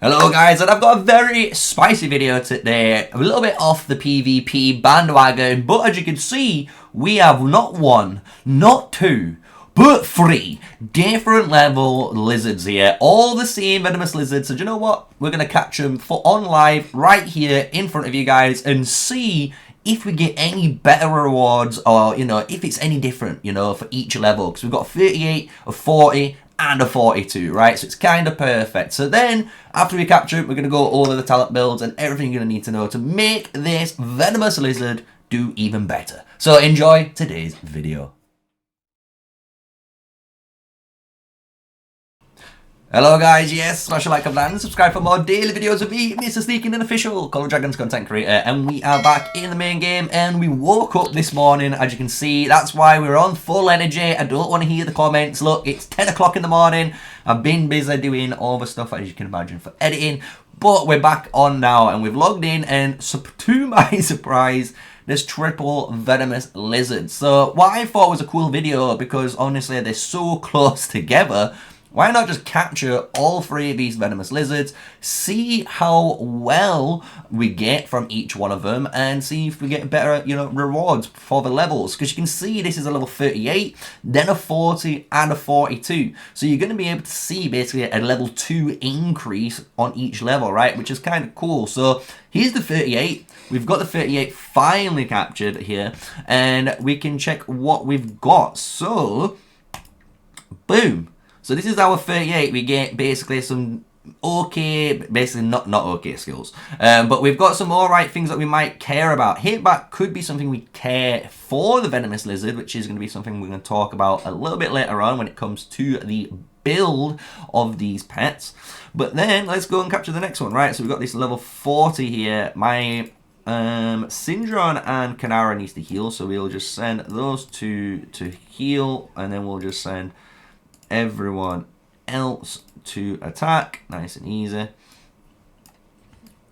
Hello guys, and I've got a very spicy video today, a little bit off the PvP bandwagon, but as you can see, we have not one, not two, but three different level lizards here, all the same Venomous Lizards. So do you know what? We're going to catch them on live right here in front of you guys and see if we get any better rewards or, if it's any different, for each level. Because we've got a 38, a 40, and a 42, right? So it's kind of perfect. So then, after we capture it, we're going to go over the talent builds and everything you're going to need to know to make this Venomous Lizard do even better. So enjoy today's video. Hello guys, yes, smash a like and subscribe for more daily videos of me, MrSneakyy, an official Call of Dragons content creator, and we are back in the main game, and we woke up this morning, as you can see. That's why we're on full energy. I don't want to hear the comments. Look, it's 10 o'clock in the morning. I've been busy doing all the stuff, as you can imagine, for editing, but we're back on now, and we've logged in, and so, to my surprise, there's triple Venomous Lizards. So what I thought was a cool video, because honestly they're so close together, why not just capture all three of these Venomous Lizards, see how well we get from each one of them, and see if we get better, rewards for the levels. Because you can see this is a level 38, then a 40, and a 42. So you're going to be able to see basically a level 2 increase on each level, right? Which is kind of cool. So here's the 38. We've got the 38 finally captured here, and we can check what we've got. So, boom. So this is our 38. We get basically some okay, basically not okay skills. But we've got some alright things that we might care about. Hitback could be something we care for the Venomous Lizard, which is going to be something we're going to talk about a little bit later on when it comes to the build of these pets. But then let's go and capture the next one, right? So we've got this level 40 here. My Syndron and Kanara needs to heal, so we'll just send those two to heal, and then we'll just send everyone else to attack, nice and easy.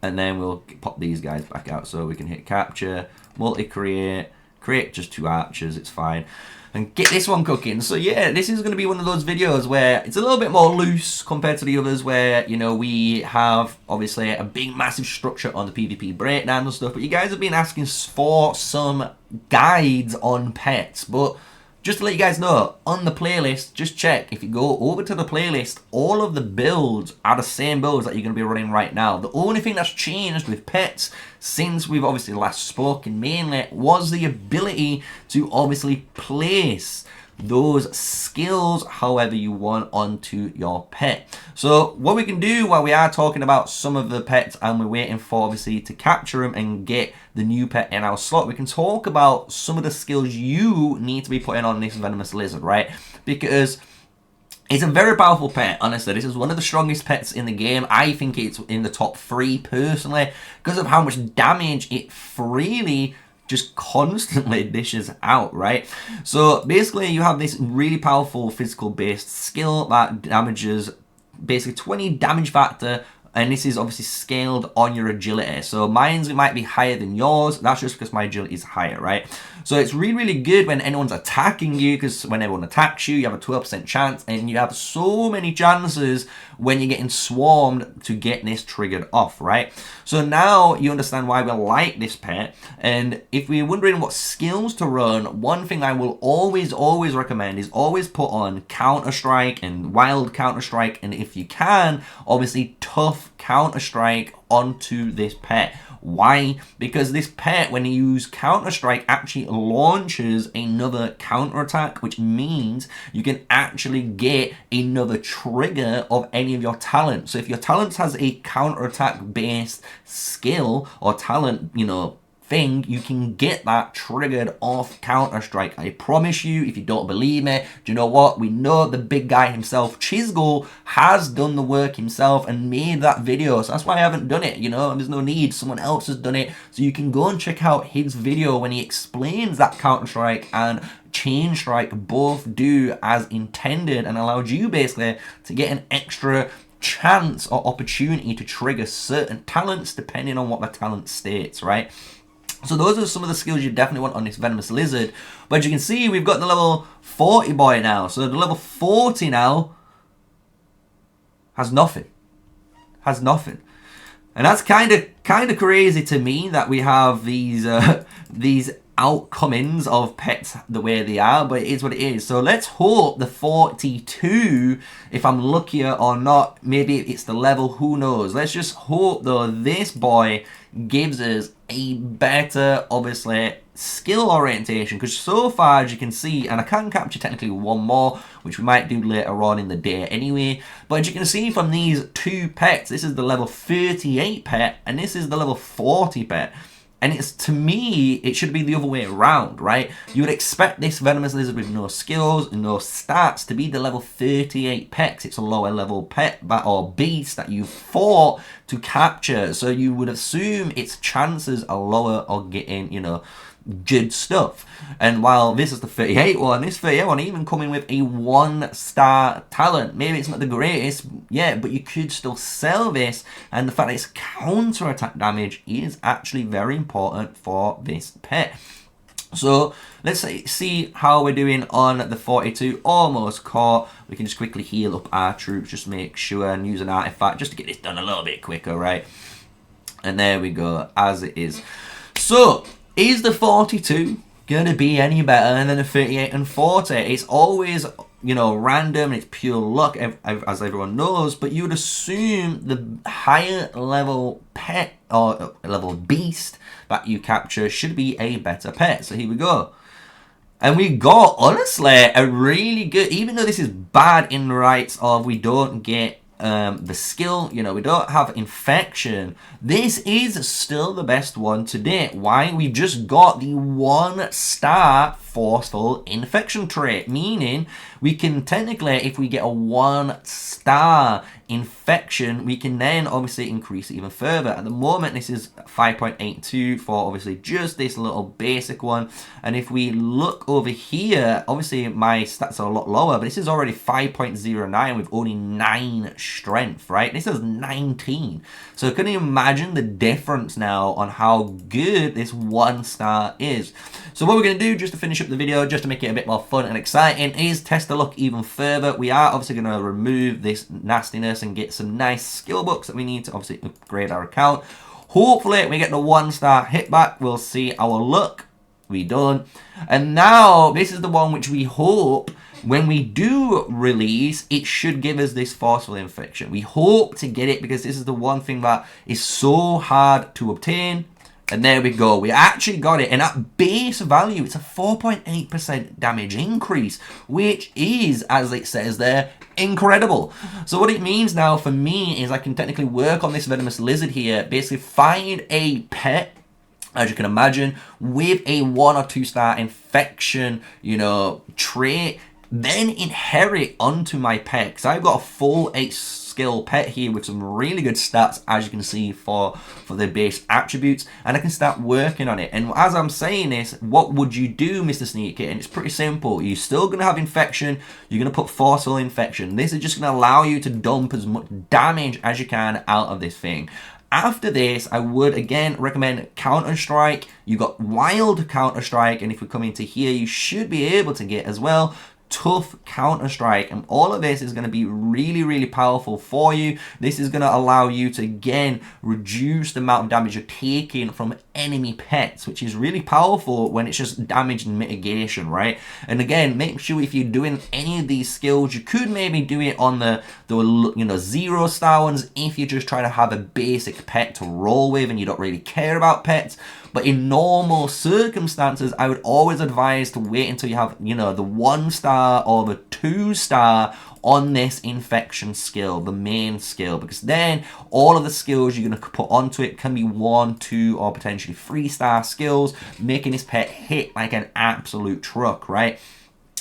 And then we'll pop these guys back out so we can hit capture, multi-create, create just 2 archers, it's fine, and get this one cooking. So yeah, this is going to be one of those videos where it's a little bit more loose compared to the others where, we have obviously a big massive structure on the PvP breakdown and stuff, but you guys have been asking for some guides on pets. But just to let you guys know, on the playlist, just check, if you go over to the playlist, all of the builds are the same builds that you're going to be running right now. The only thing that's changed with pets since we've obviously last spoken mainly was the ability to obviously place those skills however you want onto your pet. So what we can do while we are talking about some of the pets and we're waiting for obviously to capture them and get the new pet in our slot, we can talk about some of the skills you need to be putting on this Venomous Lizard, right? Because it's a very powerful pet, honestly. This is one of the strongest pets in the game. I think it's in the top 3 personally because of how much damage it freely just constantly dishes out, right? So basically you have this really powerful physical based skill that damages basically 20 damage factor, and this is obviously scaled on your agility. So mine's might be higher than yours. That's just because my agility is higher, right? So it's really, really good when anyone's attacking you, because when everyone attacks you, you have a 12% chance, and you have so many chances when you're getting swarmed to get this triggered off, right? So now you understand why we like this pet. And if we're wondering what skills to run, one thing I will always recommend is always put on Counter-Strike and Wild Counter-Strike, and if you can, obviously Tough Counter-Strike onto this pet. Why? Because this pet, when you use Counter-Strike, actually launches another counter-attack, which means you can actually get another trigger of any of your talent. So if your talent has a counter-attack based skill or talent, thing, you can get that triggered off Counter-Strike. I promise you, if you don't believe me, do you know what? We know the big guy himself, Chisgo, has done the work himself and made that video. So that's why I haven't done it, there's no need. Someone else has done it. So you can go and check out his video when he explains that Counter-Strike and Chain Strike both do as intended and allowed you basically to get an extra chance or opportunity to trigger certain talents depending on what the talent states, right? So those are some of the skills you definitely want on this Venomous Lizard. But as you can see, we've got the level 40 boy now. So the level 40 now has nothing. has nothing. And that's kind of crazy to me that we have these outcomings of pets the way they are, but it is what it is. So let's hope the 42, if I'm luckier or not, maybe it's the level, who knows. Let's just hope though this boy gives us a better, obviously, skill orientation, because so far, as you can see, and I can capture technically one more, which we might do later on in the day anyway, but as you can see from these two pets, this is the level 38 pet and this is the level 40 pet. And it's, to me, it should be the other way around, right? You would expect this Venomous Lizard with no skills, no stats, to be the level 38 pet. It's a lower level pet or beast that you fought to capture. So you would assume its chances are lower of getting, you know, good stuff. And while this is the 38 one, this 38 one even coming with a 1-star talent. Maybe it's not the greatest yet, but you could still sell this, and the fact that it's counter attack damage is actually very important for this pet. So let's see how we're doing on the 42. Almost caught. We can just quickly heal up our troops, just make sure, and use an artifact just to get this done a little bit quicker, right? And there we go, as it is. So is the 42 going to be any better than the 38 and 40? It's always, you know, random. It's pure luck, as everyone knows. But you would assume the higher level pet or level beast that you capture should be a better pet. So here we go. And we got, honestly, a really good, even though this is bad in the rights of we don't get the skill, you know, we don't have infection, this is still the best one to date. Why? We've just got the 1-star forceful infection trait, meaning we can technically, if we get a 1-star infection, we can then obviously increase it even further. At the moment, this is 5.82 for obviously just this little basic one. And if we look over here, obviously my stats are a lot lower, but this is already 5.09 with only 9 strength, right? This is 19. So can you imagine the difference now on how good this 1-star is? So what we're going to do, just to finish up the video, just to make it a bit more fun and exciting, is test the luck even further. We are obviously going to remove this nastiness and get some nice skill books that we need to obviously upgrade our account. Hopefully we get the 1-star hit back. We'll see our luck. We don't. And now this is the one which we hope when we do release, it should give us this forceful infection. We hope to get it because this is the one thing that is so hard to obtain. And there we go. We actually got it. And at base value, it's a 4.8% damage increase, which is, as it says there, incredible. So what it means now for me is I can technically work on this Venomous Lizard here, basically find a pet, as you can imagine, with a 1 or 2-star infection, you know, trait, then inherit onto my pet. Because I've got a full 8-skill pet here with some really good stats, as you can see, for the base attributes, and I can start working on it. And as I'm saying this, what would you do, MrSneakyy? And it's pretty simple. You're still going to have infection. You're going to put forceful infection. This is just going to allow you to dump as much damage as you can out of this thing. After this, I would again recommend Counter-Strike. You got Wild Counter-Strike, and if we come into here, you should be able to get as well Tough Counter-Strike, and all of this is going to be really, really powerful for you. This is going to allow you to again reduce the amount of damage you're taking from enemy pets, which is really powerful when it's just damage and mitigation, right? And again, make sure if you're doing any of these skills, you could maybe do it on the you know, 0-star ones if you're just trying to have a basic pet to roll with and you don't really care about pets. But in normal circumstances, I would always advise to wait until you have, you know, the 1-star or the 2-star on this infection skill, the main skill, because then all of the skills you're going to put onto it can be 1, 2, or potentially 3-star skills, making this pet hit like an absolute truck, right?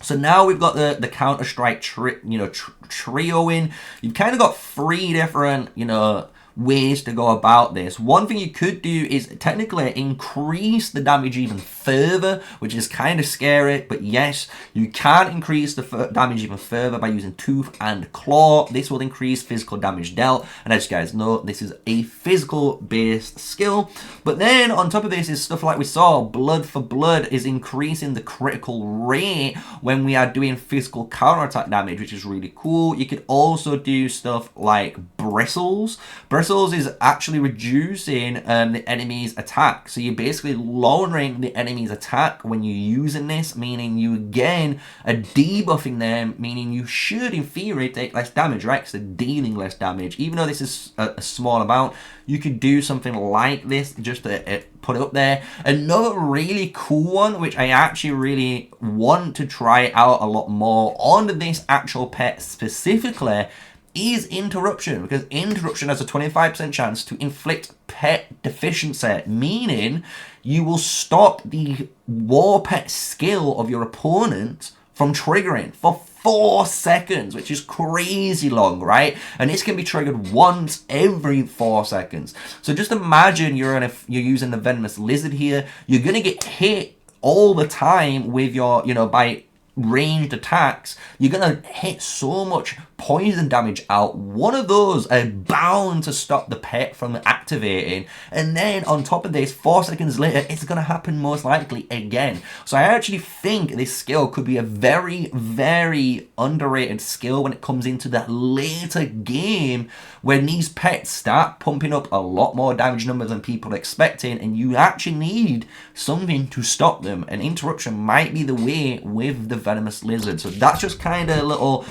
So now we've got the Counter-Strike trio in. You've kind of got 3 different, you know, ways to go about this. One thing you could do is technically increase the damage even further, which is kind of scary, but yes, you can increase the damage even further by using Tooth and Claw. This will increase physical damage dealt, and as you guys know, this is a physical based skill. But then on top of this is stuff like we saw, Blood for Blood is increasing the critical rate when we are doing physical counterattack damage, which is really cool. You could also do stuff like Bristles. Bristles is actually reducing the enemy's attack. So you're basically lowering the enemy's attack when you're using this, meaning you again are debuffing them, meaning you should in theory take less damage, right? Because they're dealing less damage. Even though this is a small amount, you could do something like this just to put it up there. Another really cool one, which I actually really want to try out a lot more on this actual pet specifically, is Interruption, because Interruption has a 25% chance to inflict pet deficiency, meaning you will stop the war pet skill of your opponent from triggering for 4 seconds, which is crazy long, right? And this can be triggered once every 4 seconds. So just imagine you're using the Venomous Lizard here. You're gonna get hit all the time with your, by ranged attacks. You're gonna hit so much poison damage out. One of those are bound to stop the pet from activating, and then on top of this, 4 seconds later, it's gonna happen most likely again. So I actually think this skill could be a very, very underrated skill when it comes into that later game, when these pets start pumping up a lot more damage numbers than people are expecting, and you actually need something to stop them, and Interruption might be the way with the Venomous Lizard. So that's just kind of a little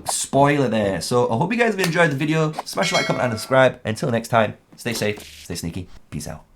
spoiler there. So I hope you guys have enjoyed the video. Smash a like, comment, and subscribe. Until next time, stay safe, stay sneaky. Peace out.